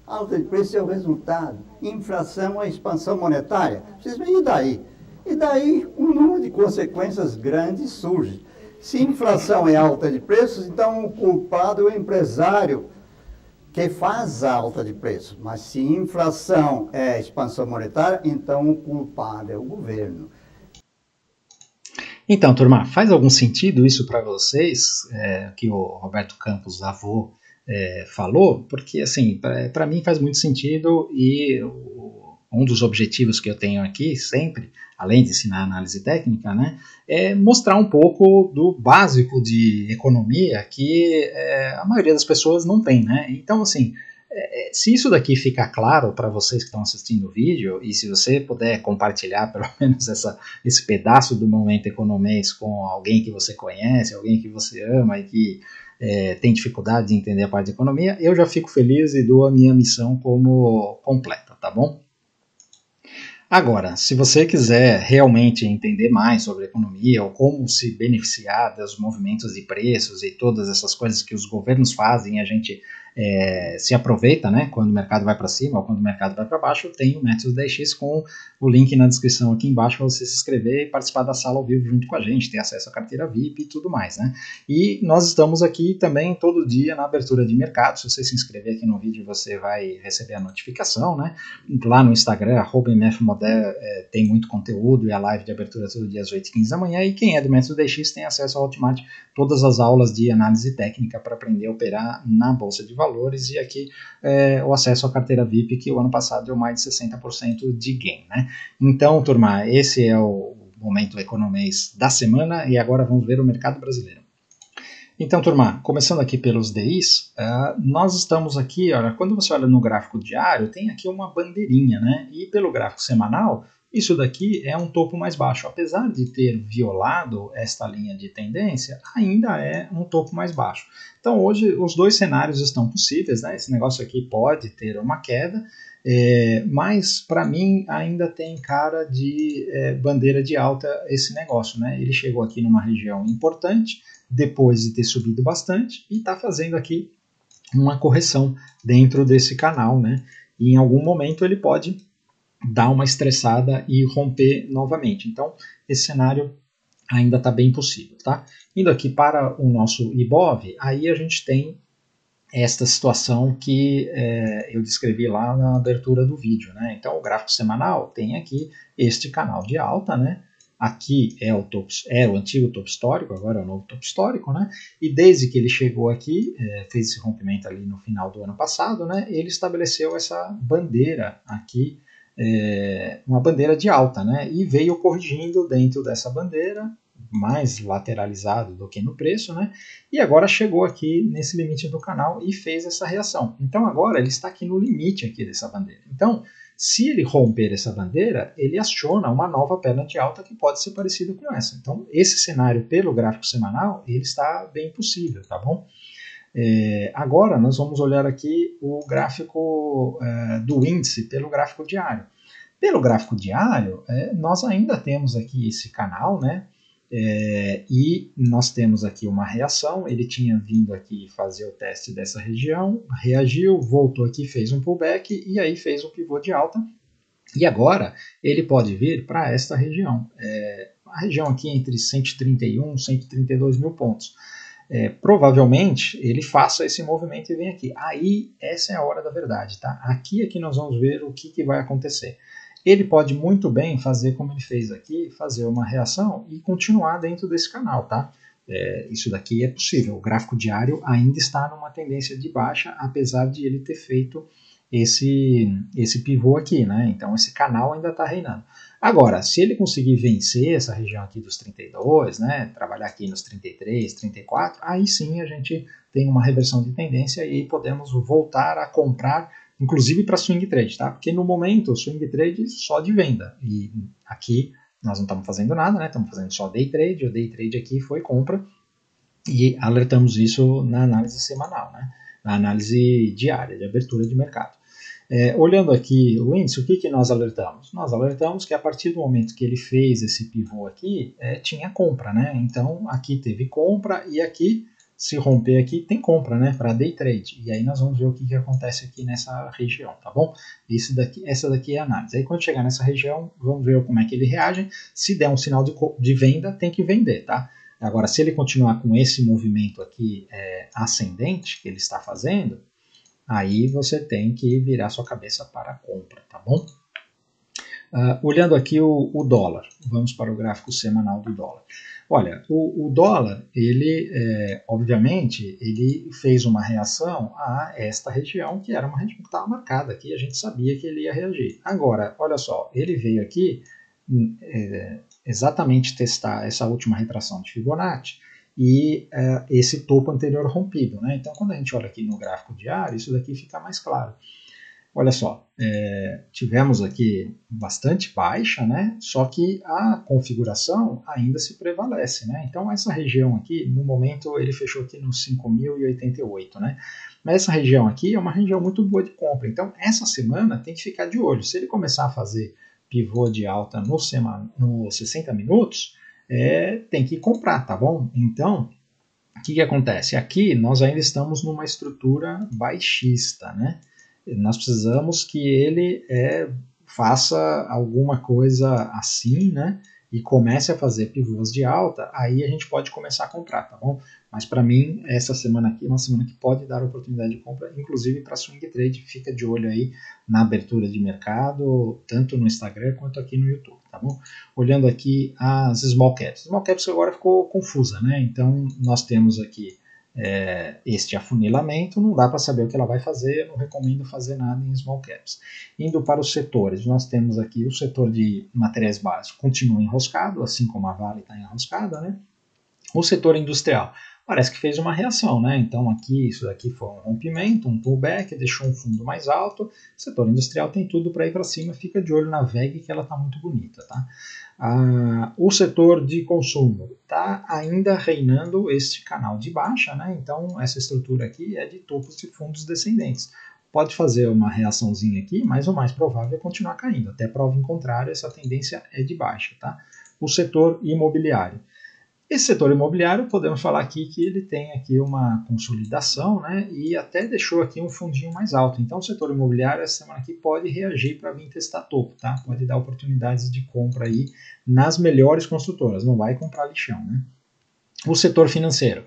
Alta de preços é o resultado. Inflação é a expansão monetária. Vocês veem, e daí? E daí um número de consequências grandes surge. Se inflação é alta de preços, então o culpado é o empresário que faz a alta de preços. Mas se inflação é expansão monetária, então o culpado é o governo. Então, turma, faz algum sentido isso para vocês, que o Roberto Campos, avô, falou? Porque, assim, para mim faz muito sentido e um dos objetivos que eu tenho aqui sempre, além de ensinar análise técnica, né, é mostrar um pouco do básico de economia que a maioria das pessoas não tem, né? Então, assim, se isso daqui ficar claro para vocês que estão assistindo o vídeo, e se você puder compartilhar pelo menos esse pedaço do Momento Economês com alguém que você conhece, alguém que você ama e que tem dificuldade de entender a parte de economia, eu já fico feliz e dou a minha missão como completa, tá bom? Agora, se você quiser realmente entender mais sobre economia ou como se beneficiar dos movimentos de preços e todas essas coisas que os governos fazem, a gente se aproveita, né, quando o mercado vai para cima ou quando o mercado vai para baixo, tem o método 10x com o link na descrição aqui embaixo para você se inscrever e participar da sala ao vivo junto com a gente, ter acesso à carteira VIP e tudo mais, né? E nós estamos aqui também todo dia na abertura de mercado. Se você se inscrever aqui no vídeo, você vai receber a notificação, né? Lá no Instagram, @mfmodel, tem muito conteúdo e a live de abertura todo dia às 8h15 da manhã. E quem é do método 10x tem acesso ao Hotmart, todas as aulas de análise técnica para aprender a operar na Bolsa de Valores, e aqui o acesso à carteira VIP, que o ano passado deu mais de 60% de gain, né? Então, turma, esse é o momento economês da semana e agora vamos ver o mercado brasileiro. Então, turma, começando aqui pelos DIs, nós estamos aqui, olha, quando você olha no gráfico diário, tem aqui uma bandeirinha, né? E pelo gráfico semanal, isso daqui é um topo mais baixo. Apesar de ter violado esta linha de tendência, ainda é um topo mais baixo. Então, hoje, os dois cenários estão possíveis, né? Esse negócio aqui pode ter uma queda, mas para mim ainda tem cara de bandeira de alta esse negócio, né? Ele chegou aqui numa região importante, depois de ter subido bastante, e está fazendo aqui uma correção dentro desse canal, né? E em algum momento ele pode dar uma estressada e romper novamente. Então, esse cenário ainda está bem possível, tá? Indo aqui para o nosso IBOV, aí a gente tem esta situação que eu descrevi lá na abertura do vídeo, né? Então, o gráfico semanal tem aqui este canal de alta, né? Aqui é o antigo topo histórico, agora é o novo topo histórico, né? E desde que ele chegou aqui, fez esse rompimento ali no final do ano passado, né? Ele estabeleceu essa bandeira aqui, uma bandeira de alta, né? E veio corrigindo dentro dessa bandeira, mais lateralizado do que no preço, né? E agora chegou aqui nesse limite do canal e fez essa reação. Então agora ele está aqui no limite aqui dessa bandeira. Então, se ele romper essa bandeira, ele aciona uma nova perna de alta que pode ser parecida com essa. Então, esse cenário pelo gráfico semanal, ele está bem possível, tá bom? Agora nós vamos olhar aqui o gráfico do índice pelo gráfico diário. Pelo gráfico diário, nós ainda temos aqui esse canal, né? E nós temos aqui uma reação. Ele tinha vindo aqui fazer o teste dessa região, reagiu, voltou aqui, fez um pullback e aí fez um pivô de alta. E agora ele pode vir para esta região, a região aqui entre 131 e 132 mil pontos. Provavelmente ele faça esse movimento e vem aqui. Aí essa é a hora da verdade, tá? Aqui é que nós vamos ver o que vai acontecer. Ele pode muito bem fazer como ele fez aqui, fazer uma reação e continuar dentro desse canal, tá? Isso daqui é possível. O gráfico diário ainda está numa tendência de baixa, apesar de ele ter feito esse pivô aqui, né? Então esse canal ainda está reinando. Agora, se ele conseguir vencer essa região aqui dos 32, né? Trabalhar aqui nos 33, 34, aí sim a gente tem uma reversão de tendência e podemos voltar a comprar, inclusive para swing trade, tá? Porque no momento, swing trade só de venda. E aqui nós não estamos fazendo nada, né? Estamos fazendo só day trade. O day trade aqui foi compra. E alertamos isso na análise semanal, né? Na análise diária, de abertura de mercado. Olhando aqui o índice, o que nós alertamos? Nós alertamos que a partir do momento que ele fez esse pivô aqui, tinha compra, né? Então aqui teve compra e aqui, se romper aqui, tem compra, né, para day trade. E aí nós vamos ver o que acontece aqui nessa região, tá bom? Essa daqui é a análise. Aí quando chegar nessa região, vamos ver como é que ele reage. Se der um sinal de venda, tem que vender, tá? Agora, se ele continuar com esse movimento aqui ascendente que ele está fazendo, aí você tem que virar sua cabeça para a compra, tá bom? Olhando aqui o dólar, vamos para o gráfico semanal do dólar. Olha, o dólar, ele, obviamente, ele fez uma reação a esta região, que era uma região que estava marcada aqui, a gente sabia que ele ia reagir. Agora, olha só, ele veio aqui exatamente testar essa última retração de Fibonacci e esse topo anterior rompido, né? Então, quando a gente olha aqui no gráfico diário, isso daqui fica mais claro. Olha só, tivemos aqui bastante baixa, né? Só que a configuração ainda se prevalece, né? Então essa região aqui, no momento ele fechou aqui nos 5.088, né? Mas essa região aqui é uma região muito boa de compra. Então essa semana tem que ficar de olho. Se ele começar a fazer pivô de alta no 60 minutos, tem que comprar, tá bom? Então O que acontece? Aqui nós ainda estamos numa estrutura baixista, né? Nós precisamos que ele faça alguma coisa assim, né? E comece a fazer pivôs de alta, aí a gente pode começar a comprar, tá bom? Mas para mim, essa semana aqui é uma semana que pode dar oportunidade de compra, inclusive para swing trade. Fica de olho aí na abertura de mercado, tanto no Instagram quanto aqui no YouTube, tá bom? Olhando aqui as small caps. Small caps agora ficou confusa, né? Então, nós temos aqui este afunilamento, não dá para saber o que ela vai fazer, não recomendo fazer nada em small caps. Indo para os setores, nós temos aqui o setor de materiais básicos, continua enroscado, assim como a Vale está enroscada, né? O setor industrial parece que fez uma reação, né? Então aqui, isso daqui foi um rompimento, um pullback, deixou um fundo mais alto. O setor industrial tem tudo para ir para cima, fica de olho na VEG que ela está muito bonita, tá? O setor de consumo está ainda reinando este canal de baixa, né? Então essa estrutura aqui é de topos de fundos descendentes. Pode fazer uma reaçãozinha aqui, mas o mais provável é continuar caindo. Até prova em contrário, essa tendência é de baixa, tá? O setor imobiliário. Esse setor imobiliário, podemos falar aqui que ele tem aqui uma consolidação, né, e até deixou aqui um fundinho mais alto. Então o setor imobiliário essa semana aqui pode reagir para vir testar topo, tá? Pode dar oportunidades de compra aí nas melhores construtoras, não vai comprar lixão, né? O setor financeiro,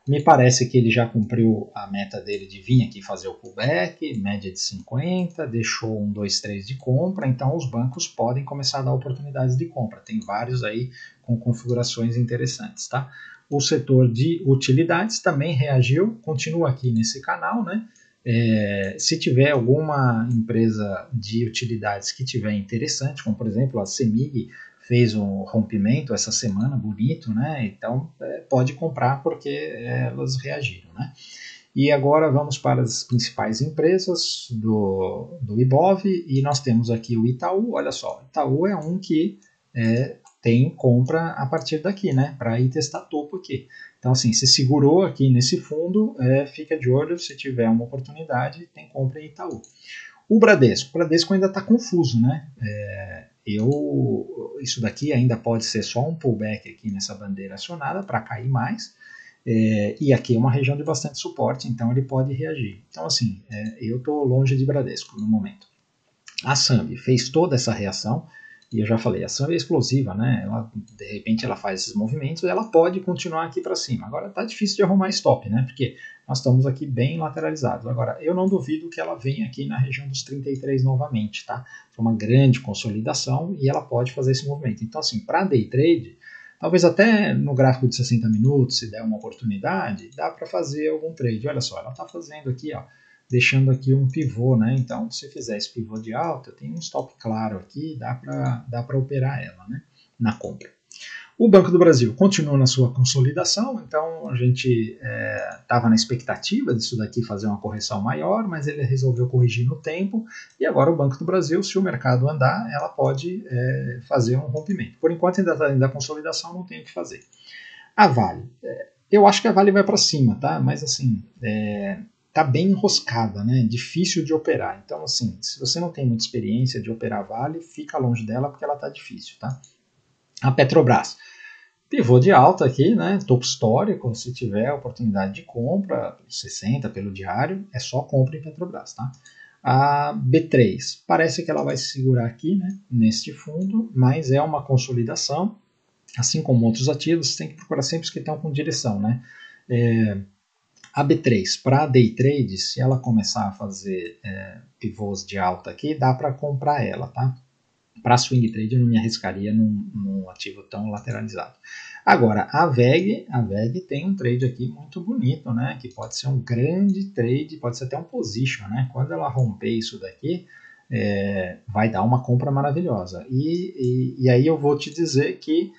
me parece que ele já cumpriu a meta dele de vir aqui fazer o pullback, média de 50, deixou 1, 2, 3 de compra, então os bancos podem começar a dar oportunidades de compra. Tem vários aí com configurações interessantes, tá? O setor de utilidades também reagiu, continua aqui nesse canal, né? Se tiver alguma empresa de utilidades que tiver interessante, como por exemplo a CEMIG, fez um rompimento essa semana, bonito, né? Então pode comprar porque elas reagiram, né? E agora vamos para as principais empresas do Ibov, e nós temos aqui o Itaú. Olha só, o Itaú é um que tem compra a partir daqui, né? Para ir testar topo aqui. Então assim, se segurou aqui nesse fundo, fica de olho, se tiver uma oportunidade, tem compra em Itaú. O Bradesco ainda está confuso, né? Isso daqui ainda pode ser só um pullback aqui nessa bandeira acionada para cair mais, e aqui é uma região de bastante suporte, então ele pode reagir. Então assim, eu estou longe de Bradesco no momento. A Sambi fez toda essa reação, e eu já falei, a Sambi é explosiva, né? De repente ela faz esses movimentos, ela pode continuar aqui para cima. Agora está difícil de arrumar stop, né? Porque nós estamos aqui bem lateralizados. Agora, eu não duvido que ela venha aqui na região dos 33 novamente, tá? Foi uma grande consolidação e ela pode fazer esse movimento. Então, assim, para day trade, talvez até no gráfico de 60 minutos, se der uma oportunidade, dá para fazer algum trade. Olha só, ela está fazendo aqui, ó, deixando aqui um pivô, né? Então, se fizer esse pivô de alta, tem um stop claro aqui, dá para operar ela, né? Na compra. O Banco do Brasil continua na sua consolidação, então a gente estava na expectativa disso daqui fazer uma correção maior, mas ele resolveu corrigir no tempo, e agora o Banco do Brasil, se o mercado andar, ela pode fazer um rompimento. Por enquanto ainda está dentro da consolidação, não tem o que fazer. A Vale, eu acho que a Vale vai para cima, tá? Mas assim, tá bem enroscada, né? Difícil de operar. Então assim, se você não tem muita experiência de operar Vale, fica longe dela porque ela tá difícil, tá? A Petrobras, pivô de alta aqui, né? Topo histórico, se tiver oportunidade de compra, 60 pelo diário, é só compra em Petrobras, tá? A B3, parece que ela vai se segurar aqui, né? Neste fundo, mas é uma consolidação, assim como outros ativos, você tem que procurar sempre os que estão com direção, né? A B3, para day trade, se ela começar a fazer pivôs de alta aqui, dá para comprar ela, tá? Para swing trade eu não me arriscaria num ativo tão lateralizado. Agora, a VEG tem um trade aqui muito bonito, né? Que pode ser um grande trade, pode ser até um position, né? Quando ela romper isso daqui, vai dar uma compra maravilhosa. E aí eu vou te dizer que,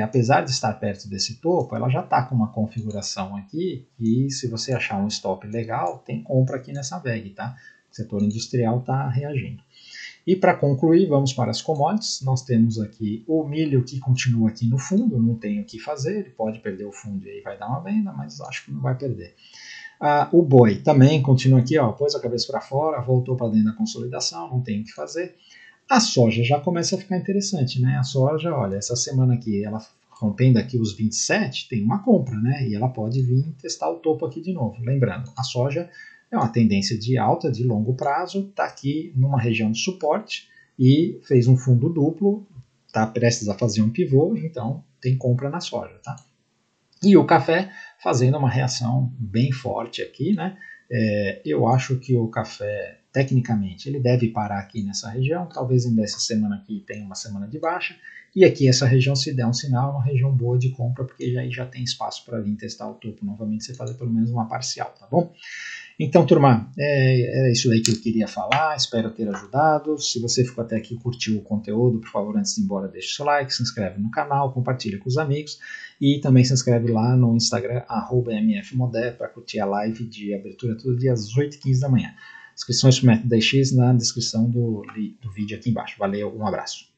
apesar de estar perto desse topo, ela já está com uma configuração aqui, e se você achar um stop legal, tem compra aqui nessa VEG, tá? O setor industrial está reagindo. E para concluir, vamos para as commodities. Nós temos aqui o milho que continua aqui no fundo, não tem o que fazer, ele pode perder o fundo e aí vai dar uma venda, mas acho que não vai perder. O boi também continua aqui, ó, pôs a cabeça para fora, voltou para dentro da consolidação, não tem o que fazer. A soja já começa a ficar interessante, né? A soja, olha, essa semana aqui ela rompendo aqui os 27, tem uma compra, né? E ela pode vir testar o topo aqui de novo. Lembrando, a soja é uma tendência de alta, de longo prazo, está aqui numa região de suporte e fez um fundo duplo, está prestes a fazer um pivô, então tem compra na soja, tá? E o café fazendo uma reação bem forte aqui, né? Eu acho que o café, tecnicamente, ele deve parar aqui nessa região, talvez ainda essa semana aqui tenha uma semana de baixa, e aqui essa região se der um sinal, uma região boa de compra, porque aí já tem espaço para vir testar o topo novamente, você fazer pelo menos uma parcial, tá bom? Então, turma, era isso aí que eu queria falar, espero ter ajudado. Se você ficou até aqui e curtiu o conteúdo, por favor, antes de ir embora, deixe seu like, se inscreve no canal, compartilha com os amigos e também se inscreve lá no Instagram, @mfmodé, para curtir a live de abertura todo dia às 8h15 da manhã. Inscrições para o Método 10X na descrição do vídeo aqui embaixo. Valeu, um abraço.